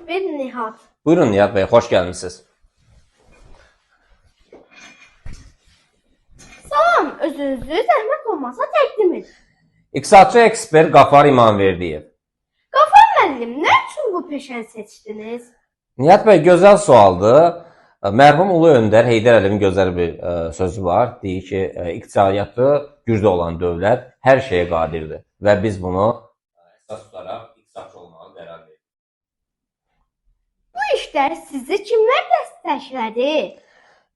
bir Nihat. Buyurun Nihat Bey, hoş gelmişsiniz. Salam, özünüzü zəhmət olmasa təqdim edin. İqtisadçı ekspert Qafar İmamverdiyev. Qafar müəllim, nə üçün bu peşəni seçdiniz? Nihat Bey, gözəl sualdır. Mərhum Ulu Öndər Heydər Əliyevin gözəl bir sözü var. Deyir ki, iqtisadiyyatı güclü olan dövlət hər şeyə qadirdir. Və biz bunu əsas tutaraq iqtisadçı olmağa qərar verdik. Bu işdə sizi kimlər dəstəklədi?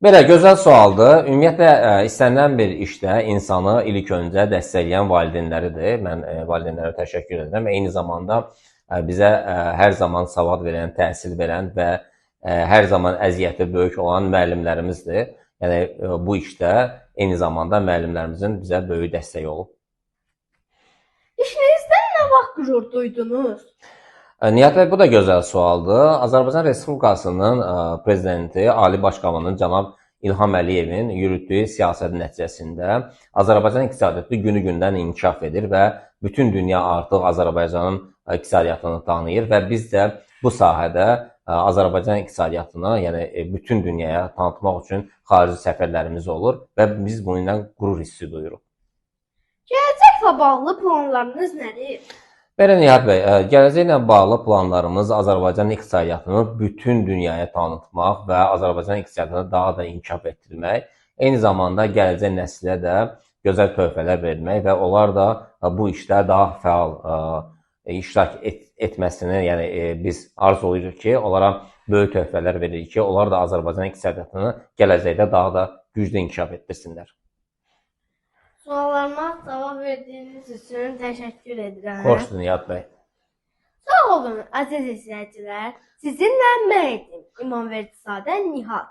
Belə gözəl sualdır. Ümumiyyətlə, istənilən bir işdə insanı ilk öncə dəstəkləyən valideynləridir. Mən valideynlərə təşəkkür edirəm. Eyni zamanda bizə hər zaman savad verən, təhsil verən və hər zaman əziyyəti böyük olan müəllimlərimizdir. Yəni, bu işdə eyni zamanda müəllimlərimizin bizə böyük dəstəyi olub. İşinizdən nə vaxt qürur duydunuz? Nihat bəy, bu da gözəl sualdır. Azərbaycan Respublikasının prezidenti, Ali Baş Komandanı cənab İlham Əliyevin yürütdüyü siyasət nəticəsində Azərbaycan iqtisadiyyatı günü-gündən inkişaf edir və bütün dünya artıq Azərbaycanın iqtisadiyyatını tanıyır və biz də bu sahədə Azərbaycan iqtisadiyyatını, yəni bütün dünyaya tanıtmaq üçün xarici səfərlərimiz olur və biz bununla qürur hissi duyuruq. Gələcəklə bağlı planlarınız nədir? Belə Nihat bəy, gələcəklə bağlı planlarımız Azərbaycan iqtisadiyyatını bütün dünyaya tanıtmaq və Azərbaycan iqtisadiyyatını daha da inkişaf etdirmək, eyni zamanda gələcək nəslə də gözəl töhfələr vermək və onlar da bu işdə daha fəal iştirak etməsini, yəni biz arzulayırıq ki, onlara böyük töhfələr veririk ki, onlar da Azərbaycan iqtisadiyyatını gələcəkdə daha da güclü inkişaf etdirsinlər. Suallarıma cavab verdiyiniz üçün təşəkkür edirəm. Xoşdur Nihat bəy. Sağ olun, əziz izləyicilər. Sizinlə mən idim, İmamverdizadə Nihat.